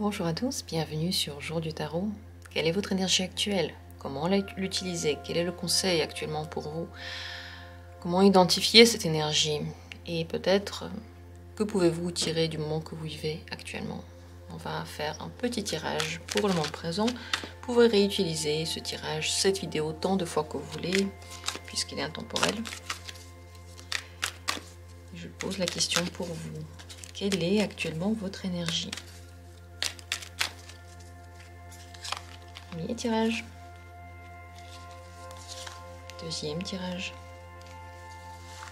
Bonjour à tous, bienvenue sur Jour du Tarot. Quelle est votre énergie actuelle? Comment l'utiliser? Quel est le conseil actuellement pour vous? Comment identifier cette énergie? Et peut-être, que pouvez-vous tirer du moment que vous vivez actuellement? On va faire un petit tirage pour le moment présent. Vous pouvez réutiliser ce tirage, cette vidéo, tant de fois que vous voulez, puisqu'il est intemporel. Je pose la question pour vous. Quelle est actuellement votre énergie? Premier tirage. Deuxième tirage.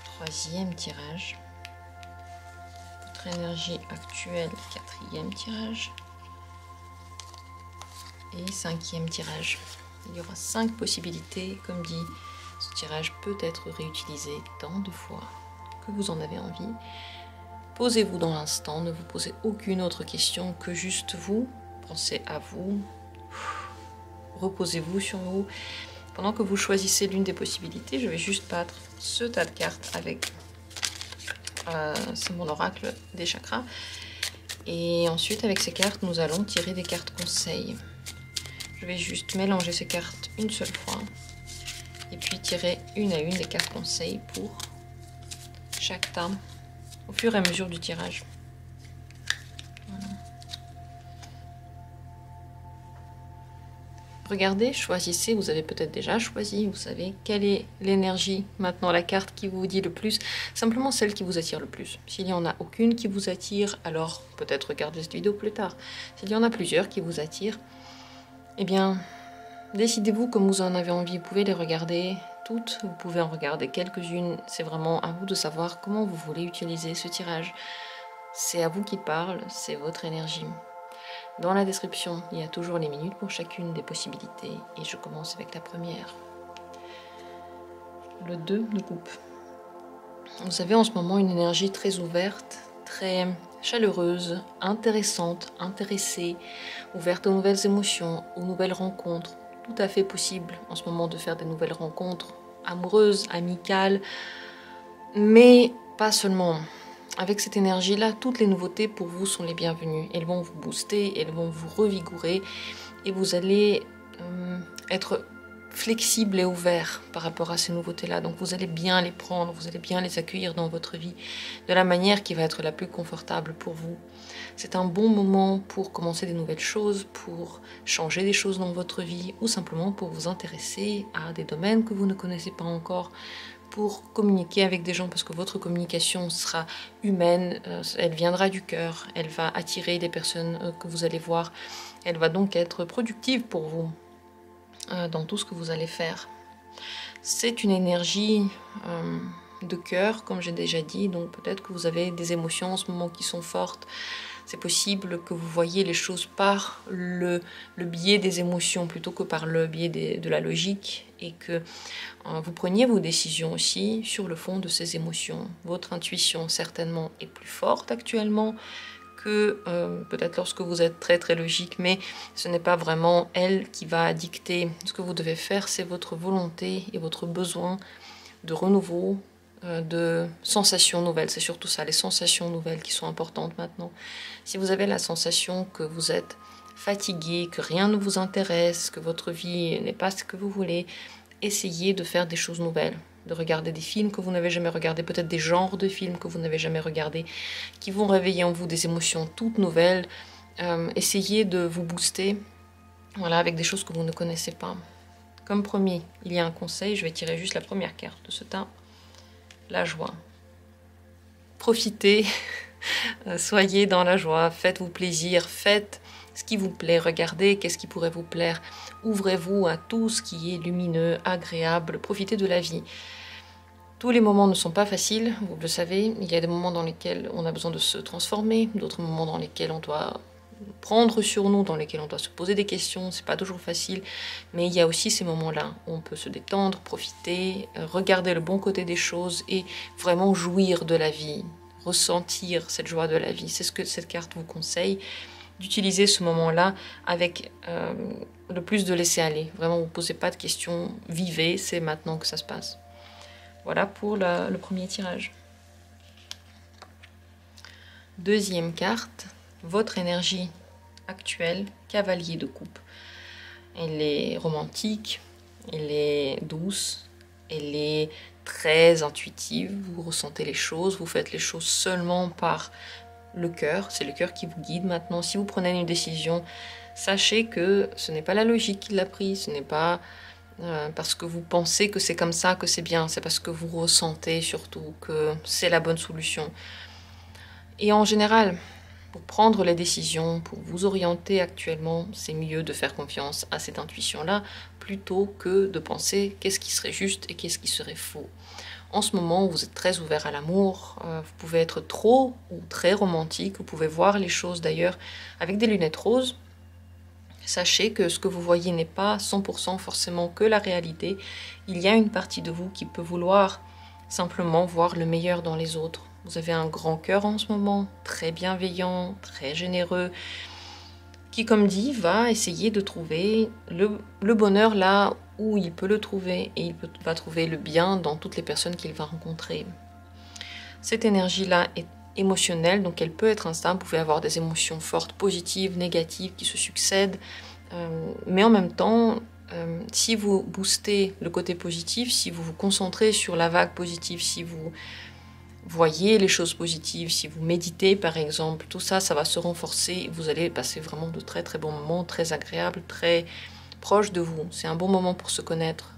Troisième tirage. Votre énergie actuelle, quatrième tirage. Et cinquième tirage. Il y aura 5 possibilités. Comme dit, ce tirage peut être réutilisé tant de fois que vous en avez envie. Posez-vous dans l'instant, ne vous posez aucune autre question que juste vous. Pensez à vous. Reposez-vous sur vous. Pendant que vous choisissez l'une des possibilités, je vais juste battre ce tas de cartes avec c'est mon oracle des chakras. Et ensuite, avec ces cartes, nous allons tirer des cartes conseils. Je vais juste mélanger ces cartes une seule fois. Et puis tirer une à une des cartes conseils pour chaque thème au fur et à mesure du tirage. Voilà. Regardez, choisissez, vous avez peut-être déjà choisi, vous savez quelle est l'énergie, maintenant la carte qui vous dit le plus, simplement celle qui vous attire le plus. S'il n'y en a aucune qui vous attire, alors peut-être regardez cette vidéo plus tard. S'il y en a plusieurs qui vous attirent, eh bien, décidez-vous comme vous en avez envie, vous pouvez les regarder toutes, vous pouvez en regarder quelques-unes, c'est vraiment à vous de savoir comment vous voulez utiliser ce tirage. C'est à vous qui parle, c'est votre énergie. Dans la description, il y a toujours les minutes pour chacune des possibilités et je commence avec la première. Le 2 de coupe. Vous avez en ce moment une énergie très ouverte, très chaleureuse, intéressante, intéressée, ouverte aux nouvelles émotions, aux nouvelles rencontres. Tout à fait possible en ce moment de faire des nouvelles rencontres amoureuses, amicales, mais pas seulement. Avec cette énergie-là, toutes les nouveautés pour vous sont les bienvenues. Elles vont vous booster, elles vont vous revigorer et vous allez être flexible et ouvert par rapport à ces nouveautés-là. Donc vous allez bien les prendre, vous allez bien les accueillir dans votre vie de la manière qui va être la plus confortable pour vous. C'est un bon moment pour commencer des nouvelles choses, pour changer des choses dans votre vie ou simplement pour vous intéresser à des domaines que vous ne connaissez pas encore, pour communiquer avec des gens parce que votre communication sera humaine, elle viendra du cœur, elle va attirer des personnes que vous allez voir, elle va donc être productive pour vous dans tout ce que vous allez faire. C'est une énergie de cœur, comme j'ai déjà dit, donc peut-être que vous avez des émotions en ce moment qui sont fortes. C'est possible que vous voyez les choses par le biais des émotions plutôt que par le biais de la logique et que vous preniez vos décisions aussi sur le fond de ces émotions. Votre intuition certainement est plus forte actuellement que peut-être lorsque vous êtes très très logique, mais ce n'est pas vraiment elle qui va dicter. Ce que vous devez faire, c'est votre volonté et votre besoin de renouveau, de sensations nouvelles. C'est surtout ça, les sensations nouvelles qui sont importantes maintenant. Si vous avez la sensation que vous êtes fatigué, que rien ne vous intéresse, que votre vie n'est pas ce que vous voulez, essayez de faire des choses nouvelles, de regarder des films que vous n'avez jamais regardés, peut-être des genres de films que vous n'avez jamais regardés, qui vont réveiller en vous des émotions toutes nouvelles. Essayez de vous booster, voilà, avec des choses que vous ne connaissez pas. Comme premier, il y a un conseil, je vais tirer juste la première carte de ce tas. La joie. Profitez, soyez dans la joie, faites-vous plaisir, faites ce qui vous plaît, regardez qu'est-ce qui pourrait vous plaire, ouvrez-vous à tout ce qui est lumineux, agréable, profitez de la vie. Tous les moments ne sont pas faciles, vous le savez, il y a des moments dans lesquels on a besoin de se transformer, d'autres moments dans lesquels on doit prendre sur nous, dans lesquels on doit se poser des questions, c'est pas toujours facile, mais il y a aussi ces moments-là où on peut se détendre, profiter, regarder le bon côté des choses et vraiment jouir de la vie, ressentir cette joie de la vie. C'est ce que cette carte vous conseille, d'utiliser ce moment-là avec le plus de laisser aller. Vraiment, vous ne posez pas de questions, vivez, c'est maintenant que ça se passe. Voilà pour le premier tirage. Deuxième carte, votre énergie actuelle, cavalier de coupe. Elle est romantique, elle est douce, elle est très intuitive, vous ressentez les choses, vous faites les choses seulement par le cœur, c'est le cœur qui vous guide maintenant. Si vous prenez une décision, sachez que ce n'est pas la logique qui l'a pris, ce n'est pas parce que vous pensez que c'est comme ça, que c'est bien, c'est parce que vous ressentez surtout que c'est la bonne solution. Et en général, pour prendre les décisions, pour vous orienter actuellement, c'est mieux de faire confiance à cette intuition-là plutôt que de penser qu'est-ce qui serait juste et qu'est-ce qui serait faux. En ce moment, vous êtes très ouvert à l'amour, vous pouvez être trop ou très romantique, vous pouvez voir les choses d'ailleurs avec des lunettes roses. Sachez que ce que vous voyez n'est pas 100% forcément que la réalité. Il y a une partie de vous qui peut vouloir simplement voir le meilleur dans les autres. Vous avez un grand cœur en ce moment, très bienveillant, très généreux, qui, comme dit, va essayer de trouver le bonheur là où il peut le trouver, et va trouver le bien dans toutes les personnes qu'il va rencontrer. Cette énergie-là est émotionnelle, donc elle peut être instable. Vous pouvez avoir des émotions fortes, positives, négatives, qui se succèdent, mais en même temps, si vous boostez le côté positif, si vous vous concentrez sur la vague positive, si vous voyez les choses positives, si vous méditez par exemple, tout ça, ça va se renforcer. Vous allez passer vraiment de très très bons moments, très agréables, très proches de vous. C'est un bon moment pour se connaître,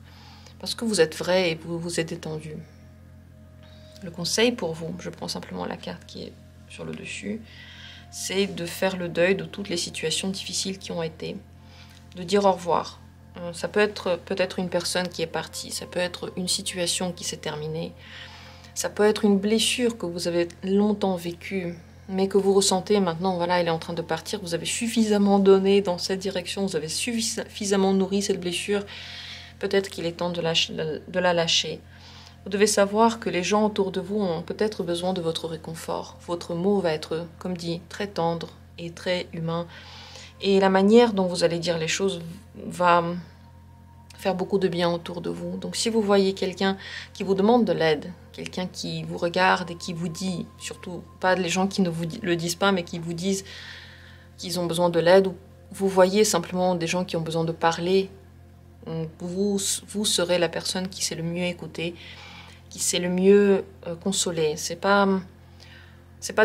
parce que vous êtes vrai et vous vous êtes détendu. Le conseil pour vous, je prends simplement la carte qui est sur le dessus, c'est de faire le deuil de toutes les situations difficiles qui ont été, de dire au revoir. Ça peut être peut-être une personne qui est partie, ça peut être une situation qui s'est terminée, ça peut être une blessure que vous avez longtemps vécue, mais que vous ressentez maintenant, voilà, elle est en train de partir, vous avez suffisamment donné dans cette direction, vous avez suffisamment nourri cette blessure, peut-être qu'il est temps de la lâcher. Vous devez savoir que les gens autour de vous ont peut-être besoin de votre réconfort. Votre mot va être, comme dit, très tendre et très humain. Et la manière dont vous allez dire les choses va faire beaucoup de bien autour de vous. Donc si vous voyez quelqu'un qui vous demande de l'aide, quelqu'un qui vous regarde et qui vous dit, surtout pas les gens qui ne vous le disent pas, mais qui vous disent qu'ils ont besoin de l'aide, ou vous voyez simplement des gens qui ont besoin de parler, vous serez la personne qui sait le mieux écouter, qui sait le mieux consoler. C'est pas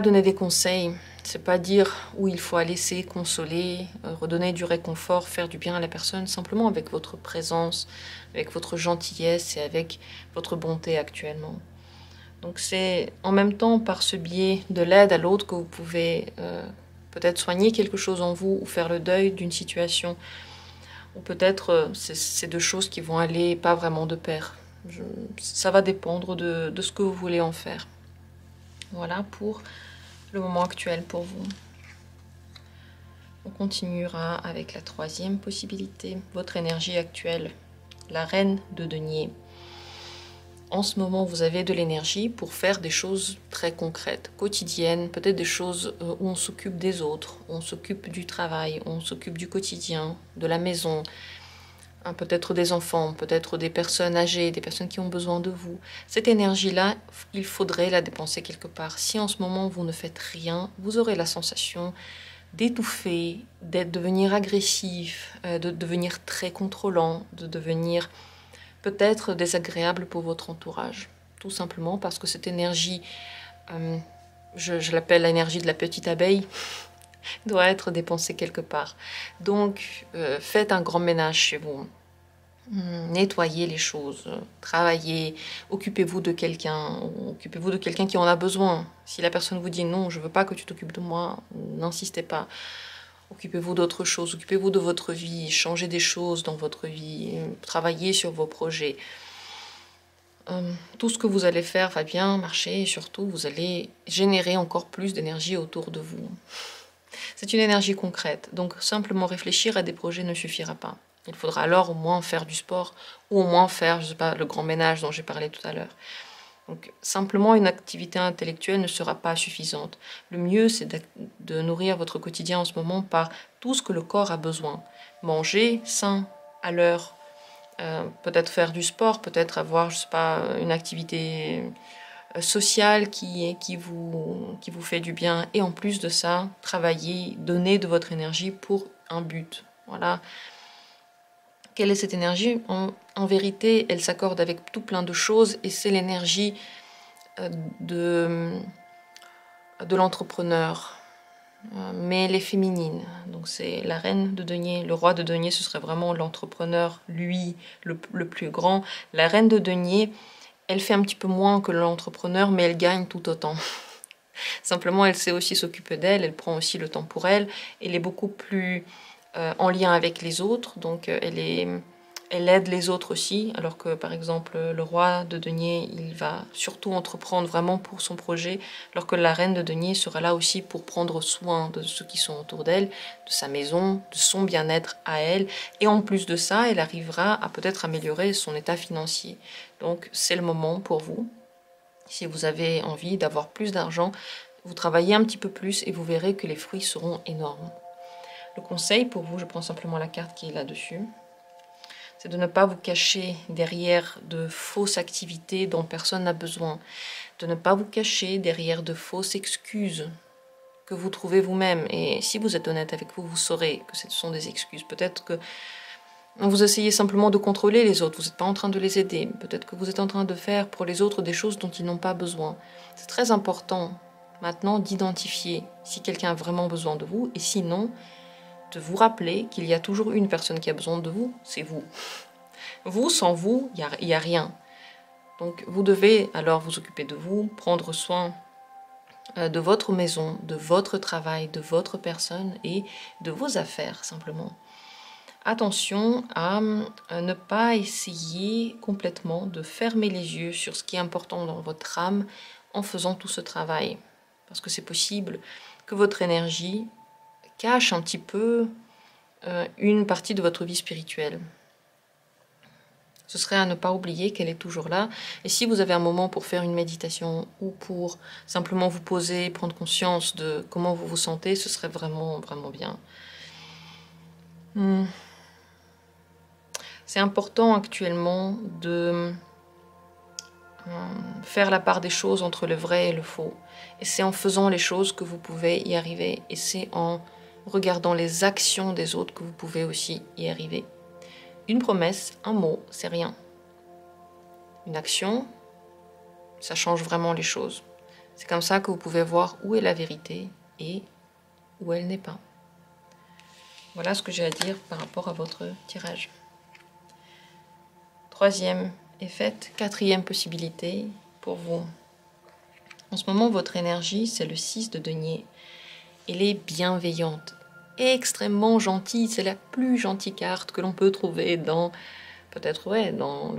donner des conseils, c'est pas dire où il faut aller, c'est consoler, redonner du réconfort, faire du bien à la personne, simplement avec votre présence, avec votre gentillesse et avec votre bonté actuellement. Donc c'est en même temps par ce biais de l'aide à l'autre que vous pouvez peut-être soigner quelque chose en vous ou faire le deuil d'une situation, ou peut-être c'est deux choses qui vont aller pas vraiment de pair. Ça va dépendre de ce que vous voulez en faire. Voilà pour le moment actuel pour vous. On continuera avec la troisième possibilité, votre énergie actuelle, la reine de denier. En ce moment, vous avez de l'énergie pour faire des choses très concrètes, quotidiennes, peut-être des choses où on s'occupe des autres, on s'occupe du travail, on s'occupe du quotidien, de la maison, peut-être des enfants, peut-être des personnes âgées, des personnes qui ont besoin de vous. Cette énergie-là, il faudrait la dépenser quelque part. Si en ce moment vous ne faites rien, vous aurez la sensation d'étouffer, de devenir agressif, de devenir très contrôlant, de devenir peut-être désagréable pour votre entourage. Tout simplement parce que cette énergie, je l'appelle l'énergie de la petite abeille, doit être dépensé quelque part. Donc, faites un grand ménage chez vous. Nettoyez les choses, travaillez, occupez-vous de quelqu'un qui en a besoin. Si la personne vous dit non, je veux pas que tu t'occupes de moi, n'insistez pas. Occupez-vous d'autre chose, occupez-vous de votre vie, changez des choses dans votre vie, travaillez sur vos projets. Tout ce que vous allez faire va bien marcher et surtout vous allez générer encore plus d'énergie autour de vous. C'est une énergie concrète, donc simplement réfléchir à des projets ne suffira pas. Il faudra alors au moins faire du sport ou au moins faire, je sais pas, le grand ménage dont j'ai parlé tout à l'heure. Donc simplement une activité intellectuelle ne sera pas suffisante. Le mieux c'est de nourrir votre quotidien en ce moment par tout ce que le corps a besoin. Manger sain, à l'heure, peut-être faire du sport, peut-être avoir, je sais pas, une activité social qui vous fait du bien. Et en plus de ça, travailler, donner de votre énergie pour un but. Voilà. Quelle est cette énergie? En vérité, elle s'accorde avec tout plein de choses et c'est l'énergie de l'entrepreneur. Mais elle est féminine. Donc c'est la reine de denier. Le roi de denier, ce serait vraiment l'entrepreneur, lui, le plus grand. La reine de denier, elle fait un petit peu moins que l'entrepreneur, mais elle gagne tout autant. Simplement, elle sait aussi s'occuper d'elle, elle prend aussi le temps pour elle. Elle est beaucoup plus en lien avec les autres, donc elle aide les autres aussi, alors que par exemple le roi de denier, il va surtout entreprendre vraiment pour son projet, alors que la reine de denier sera là aussi pour prendre soin de ceux qui sont autour d'elle, de sa maison, de son bien-être à elle, et en plus de ça, elle arrivera à peut-être améliorer son état financier. Donc c'est le moment pour vous, si vous avez envie d'avoir plus d'argent, vous travaillez un petit peu plus et vous verrez que les fruits seront énormes. Le conseil pour vous, je prends simplement la carte qui est là-dessus, c'est de ne pas vous cacher derrière de fausses activités dont personne n'a besoin, de ne pas vous cacher derrière de fausses excuses que vous trouvez vous-même. Et si vous êtes honnête avec vous, vous saurez que ce sont des excuses. Peut-être que vous essayez simplement de contrôler les autres, vous n'êtes pas en train de les aider. Peut-être que vous êtes en train de faire pour les autres des choses dont ils n'ont pas besoin. C'est très important maintenant d'identifier si quelqu'un a vraiment besoin de vous et sinon de vous rappeler qu'il y a toujours une personne qui a besoin de vous, c'est vous. Vous, sans vous, il n'y a rien. Donc vous devez alors vous occuper de vous, prendre soin de votre maison, de votre travail, de votre personne et de vos affaires simplement. Attention à ne pas essayer complètement de fermer les yeux sur ce qui est important dans votre âme en faisant tout ce travail. Parce que c'est possible que votre énergie cache un petit peu une partie de votre vie spirituelle. Ce serait à ne pas oublier qu'elle est toujours là. Et si vous avez un moment pour faire une méditation ou pour simplement vous poser, prendre conscience de comment vous vous sentez, ce serait vraiment, vraiment bien. C'est important actuellement de faire la part des choses entre le vrai et le faux. Et c'est en faisant les choses que vous pouvez y arriver. Et c'est en regardant les actions des autres que vous pouvez aussi y arriver. Une promesse, un mot, c'est rien. Une action, ça change vraiment les choses. C'est comme ça que vous pouvez voir où est la vérité et où elle n'est pas. Voilà ce que j'ai à dire par rapport à votre tirage. Troisième est faite. Quatrième possibilité pour vous. En ce moment, votre énergie, c'est le 6 de denier. Elle est bienveillante, extrêmement gentille. C'est la plus gentille carte que l'on peut trouver dans, peut-être, dans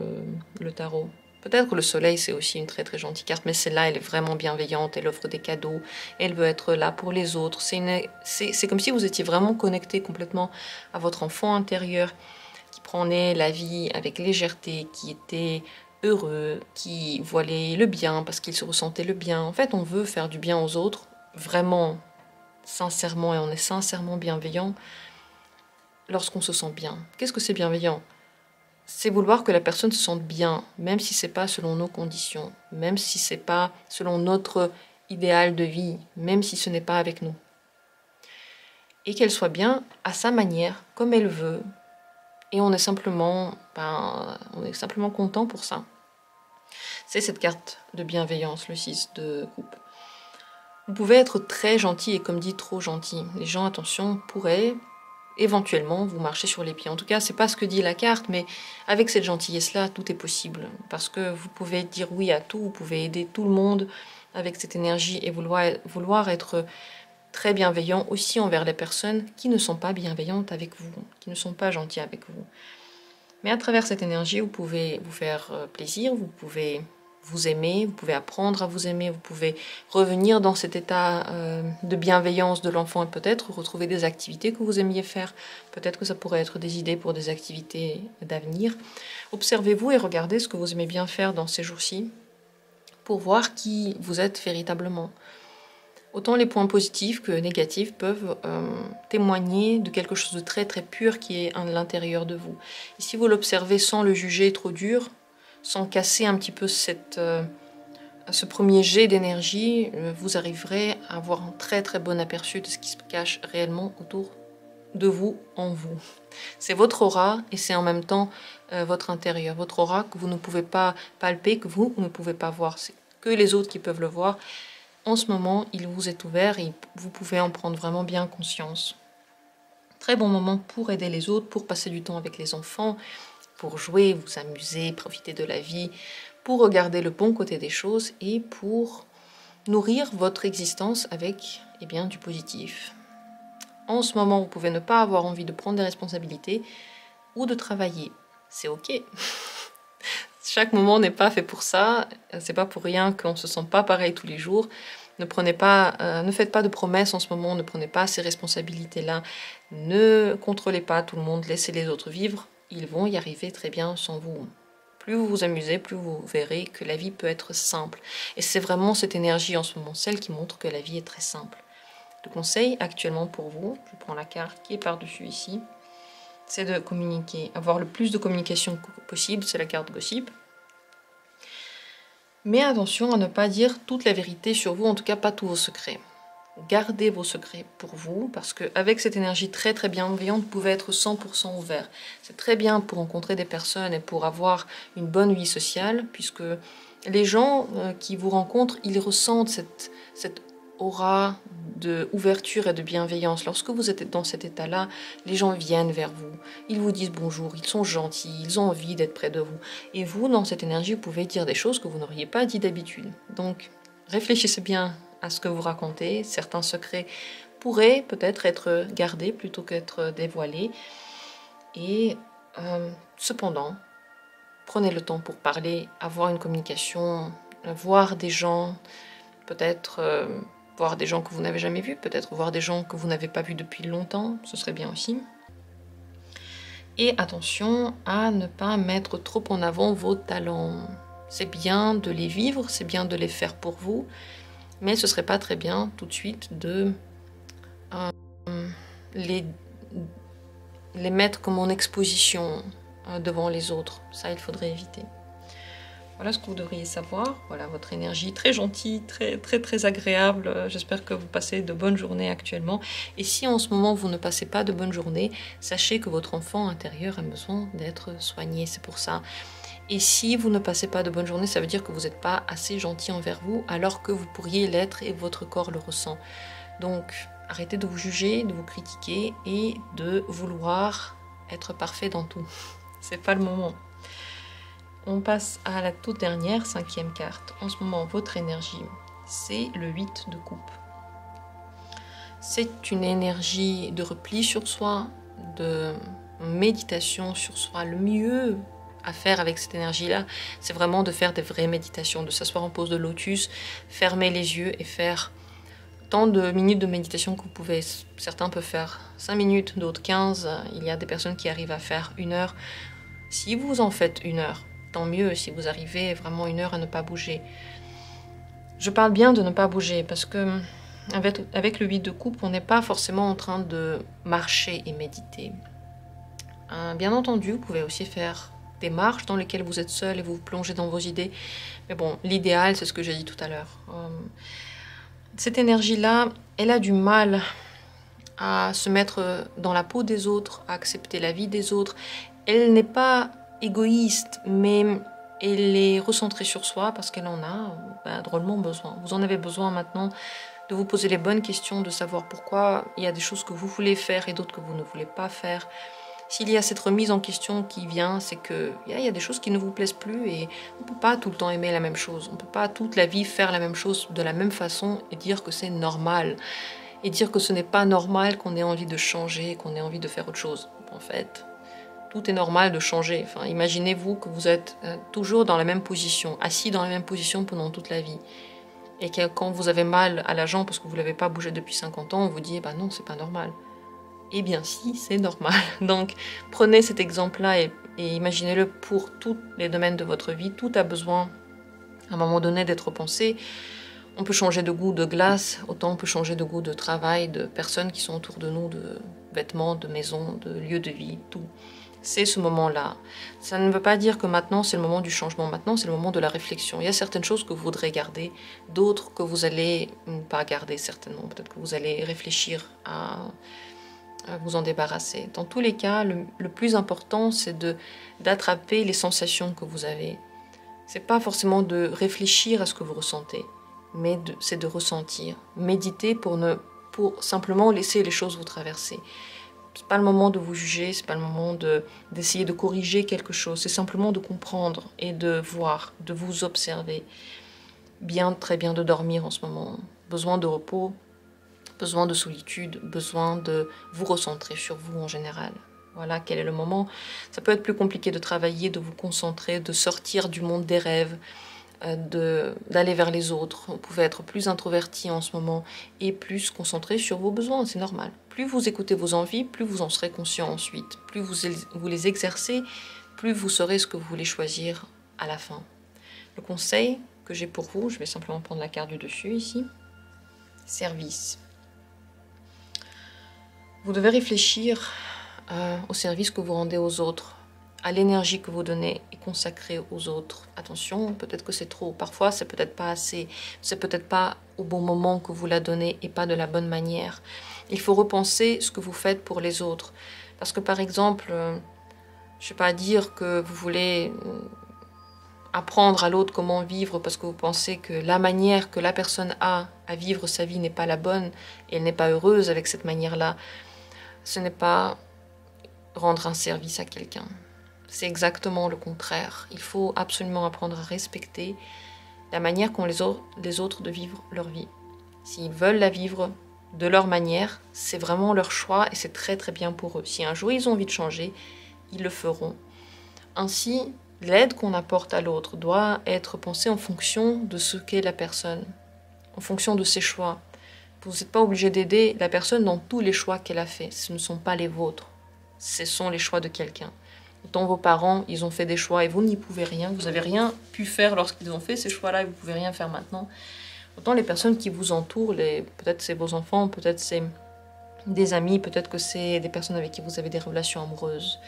le tarot. Peut-être que le soleil, c'est aussi une très très gentille carte, mais celle-là, elle est vraiment bienveillante, elle offre des cadeaux, elle veut être là pour les autres. C'est comme si vous étiez vraiment connecté complètement à votre enfant intérieur, qui prenait la vie avec légèreté, qui était heureux, qui voyait le bien parce qu'il se ressentait le bien. En fait, on veut faire du bien aux autres, vraiment, sincèrement, et on est sincèrement bienveillant lorsqu'on se sent bien. Qu'est-ce que c'est bienveillant ? C'est vouloir que la personne se sente bien, même si c'est pas selon nos conditions, même si c'est pas selon notre idéal de vie, même si ce n'est pas avec nous. Et qu'elle soit bien à sa manière, comme elle veut. Et on est simplement content pour ça. C'est cette carte de bienveillance, le 6 de coupe. Vous pouvez être très gentil et comme dit trop gentil. Les gens, attention, pourraient éventuellement vous marcher sur les pieds. En tout cas, c'est pas ce que dit la carte, mais avec cette gentillesse-là, tout est possible. Parce que vous pouvez dire oui à tout, vous pouvez aider tout le monde avec cette énergie et vouloir être très bienveillant aussi envers les personnes qui ne sont pas bienveillantes avec vous, qui ne sont pas gentilles avec vous. Mais à travers cette énergie, vous pouvez vous faire plaisir, vous pouvez vous aimer, vous pouvez apprendre à vous aimer, vous pouvez revenir dans cet état de bienveillance de l'enfant et peut-être retrouver des activités que vous aimiez faire. Peut-être que ça pourrait être des idées pour des activités d'avenir. Observez-vous et regardez ce que vous aimez bien faire dans ces jours-ci pour voir qui vous êtes véritablement. Autant les points positifs que négatifs peuvent témoigner de quelque chose de très très pur qui est à l'intérieur de vous. Et si vous l'observez sans le juger trop dur, sans casser un petit peu ce premier jet d'énergie, vous arriverez à avoir un très très bon aperçu de ce qui se cache réellement autour de vous, en vous. C'est votre aura et c'est en même temps votre intérieur, votre aura que vous ne pouvez pas palper, que vous ne pouvez pas voir. C'est que les autres qui peuvent le voir. En ce moment, il vous est ouvert et vous pouvez en prendre vraiment bien conscience. Très bon moment pour aider les autres, pour passer du temps avec les enfants, pour jouer, vous amuser, profiter de la vie, pour regarder le bon côté des choses et pour nourrir votre existence avec du positif. En ce moment, vous pouvez ne pas avoir envie de prendre des responsabilités ou de travailler. C'est ok. Chaque moment n'est pas fait pour ça. C'est pas pour rien qu'on ne se sent pas pareil tous les jours. Ne faites pas de promesses en ce moment. Ne prenez pas ces responsabilités-là. Ne contrôlez pas tout le monde. Laissez les autres vivre. Ils vont y arriver très bien sans vous. Plus vous vous amusez, plus vous verrez que la vie peut être simple. Et c'est vraiment cette énergie en ce moment, celle qui montre que la vie est très simple. Le conseil actuellement pour vous, je prends la carte qui est par-dessus ici, c'est de communiquer, avoir le plus de communication possible, c'est la carte Gossip. Mais attention à ne pas dire toute la vérité sur vous, en tout cas pas tous vos secrets. Gardez vos secrets pour vous, parce qu'avec cette énergie très très bienveillante, vous pouvez être 100% ouvert. C'est très bien pour rencontrer des personnes et pour avoir une bonne vie sociale, puisque les gens qui vous rencontrent, ils ressentent cette aura d'ouverture et de bienveillance. Lorsque vous êtes dans cet état-là, les gens viennent vers vous, ils vous disent bonjour, ils sont gentils, ils ont envie d'être près de vous. Et vous, dans cette énergie, vous pouvez dire des choses que vous n'auriez pas dit d'habitude. Donc, réfléchissez bien à ce que vous racontez. Certains secrets pourraient peut-être être gardés plutôt qu'être dévoilés. Et cependant, prenez le temps pour parler, avoir une communication, voir des gens, peut-être voir des gens que vous n'avez jamais vus, peut-être voir des gens que vous n'avez pas vus depuis longtemps, ce serait bien aussi. Et attention à ne pas mettre trop en avant vos talents. C'est bien de les vivre, c'est bien de les faire pour vous, mais ce serait pas très bien tout de suite de les mettre comme en exposition devant les autres. Ça, il faudrait éviter. Voilà ce que vous devriez savoir. Voilà votre énergie très gentille, très très très agréable. J'espère que vous passez de bonnes journées actuellement. Et si en ce moment vous ne passez pas de bonnes journées, sachez que votre enfant intérieur a besoin d'être soigné. C'est pour ça. Et si vous ne passez pas de bonnes journées, ça veut dire que vous n'êtes pas assez gentil envers vous, alors que vous pourriez l'être et votre corps le ressent. Donc arrêtez de vous juger, de vous critiquer et de vouloir être parfait dans tout. C'est pas le moment. On passe à la toute dernière, 5e carte. En ce moment, votre énergie, c'est le 8 de coupe. C'est une énergie de repli sur soi, de méditation sur soi. Le mieux à faire avec cette énergie-là, c'est vraiment de faire des vraies méditations, de s'asseoir en pose de lotus, fermer les yeux et faire tant de minutes de méditation que vous pouvez. Certains peuvent faire 5 minutes, d'autres 15. Il y a des personnes qui arrivent à faire 1 heure. Si vous en faites 1 heure, tant mieux si vous arrivez vraiment 1 heure à ne pas bouger. Je parle bien de ne pas bouger parce que avec le 8 de coupe, on n'est pas forcément en train de marcher et méditer. Bien entendu, vous pouvez aussi faire des marches dans lesquelles vous êtes seul et vous vous plongez dans vos idées. Mais bon, l'idéal, c'est ce que j'ai dit tout à l'heure. Cette énergie-là, elle a du mal à se mettre dans la peau des autres, à accepter la vie des autres. Elle n'est pas égoïste, mais elle est recentrée sur soi parce qu'elle en a drôlement besoin. Vous en avez besoin maintenant de vous poser les bonnes questions, de savoir pourquoi il y a des choses que vous voulez faire et d'autres que vous ne voulez pas faire. S'il y a cette remise en question qui vient, c'est qu'il y a des choses qui ne vous plaisent plus et on ne peut pas tout le temps aimer la même chose. On ne peut pas toute la vie faire la même chose de la même façon et dire que c'est normal. Et dire que ce n'est pas normal qu'on ait envie de changer, qu'on ait envie de faire autre chose. En fait, tout est normal de changer. Enfin, imaginez-vous que vous êtes toujours dans la même position, assis dans la même position pendant toute la vie. Et que quand vous avez mal à la jambe parce que vous ne l'avez pas bougé depuis 50 ans, on vous dit « non, c'est pas normal ». Eh bien si, c'est normal. Donc prenez cet exemple-là et imaginez-le pour tous les domaines de votre vie. Tout a besoin à un moment donné d'être pensé. On peut changer de goût de glace, autant on peut changer de goût de travail, de personnes qui sont autour de nous, de vêtements, de maisons, de lieux de vie, tout. c'est ce moment-là. Ça ne veut pas dire que maintenant c'est le moment du changement, maintenant c'est le moment de la réflexion. Il y a certaines choses que vous voudrez garder, d'autres que vous allez pas garder certainement. Peut-être que vous allez réfléchir à vous en débarrasser. Dans tous les cas, le plus important c'est d'attraper les sensations que vous avez. C'est pas forcément de réfléchir à ce que vous ressentez, mais c'est de ressentir. Méditer pour simplement laisser les choses vous traverser. C'est pas le moment de vous juger, c'est pas le moment d'essayer de corriger quelque chose, c'est simplement de comprendre et de voir, de vous observer. Très bien de dormir en ce moment, besoin de repos, besoin de solitude, besoin de vous recentrer sur vous en général. Voilà quel est le moment. Ça peut être plus compliqué de travailler, de vous concentrer, de sortir du monde des rêves, d'aller vers les autres. Vous pouvez être plus introverti en ce moment et plus concentré sur vos besoins, c'est normal. Plus vous écoutez vos envies, plus vous en serez conscient ensuite. Plus vous les exercez, plus vous saurez ce que vous voulez choisir à la fin. Le conseil que j'ai pour vous, je vais simplement prendre la carte du dessus ici. Service. Vous devez réfléchir au service que vous rendez aux autres, à l'énergie que vous donnez et consacrée aux autres. Attention, peut-être que c'est trop, parfois c'est peut-être pas assez, c'est peut-être pas au bon moment que vous la donnez et pas de la bonne manière. Il faut repenser ce que vous faites pour les autres. Parce que par exemple, je sais pas, dire que vous voulez apprendre à l'autre comment vivre parce que vous pensez que la manière que la personne a à vivre sa vie n'est pas la bonne et elle n'est pas heureuse avec cette manière-là, ce n'est pas rendre un service à quelqu'un. C'est exactement le contraire. Il faut absolument apprendre à respecter la manière qu'ont les autres de vivre leur vie. S'ils veulent la vivre de leur manière, c'est vraiment leur choix et c'est très très bien pour eux. Si un jour ils ont envie de changer, ils le feront. Ainsi, l'aide qu'on apporte à l'autre doit être pensée en fonction de ce qu'est la personne, en fonction de ses choix. Vous n'êtes pas obligé d'aider la personne dans tous les choix qu'elle a fait. Ce ne sont pas les vôtres. Ce sont les choix de quelqu'un. Autant vos parents, ils ont fait des choix et vous n'y pouvez rien. Vous n'avez rien pu faire lorsqu'ils ont fait ces choix-là et vous ne pouvez rien faire maintenant. Autant les personnes qui vous entourent, peut-être c'est vos enfants, peut-être c'est des amis, peut-être que c'est des personnes avec qui vous avez des relations amoureuses.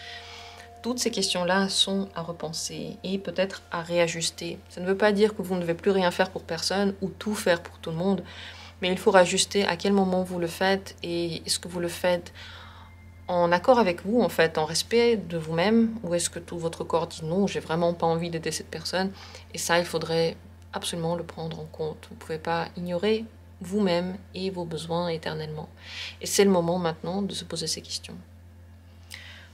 Toutes ces questions-là sont à repenser et peut-être à réajuster. Ça ne veut pas dire que vous ne devez plus rien faire pour personne ou tout faire pour tout le monde, mais il faut rajuster à quel moment vous le faites et est-ce que vous le faites en accord avec vous, en fait, en respect de vous-même, ou est-ce que tout votre corps dit non, j'ai vraiment pas envie d'aider cette personne, et ça, il faudrait absolument le prendre en compte. Vous ne pouvez pas ignorer vous-même et vos besoins éternellement. Et c'est le moment maintenant de se poser ces questions.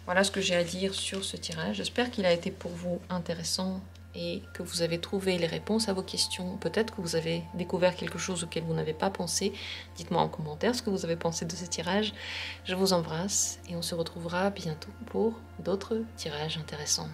Voilà ce que j'ai à dire sur ce tirage. J'espère qu'il a été pour vous intéressant et que vous avez trouvé les réponses à vos questions. Peut-être que vous avez découvert quelque chose auquel vous n'avez pas pensé. Dites-moi en commentaire ce que vous avez pensé de ce tirage. Je vous embrasse et on se retrouvera bientôt pour d'autres tirages intéressants.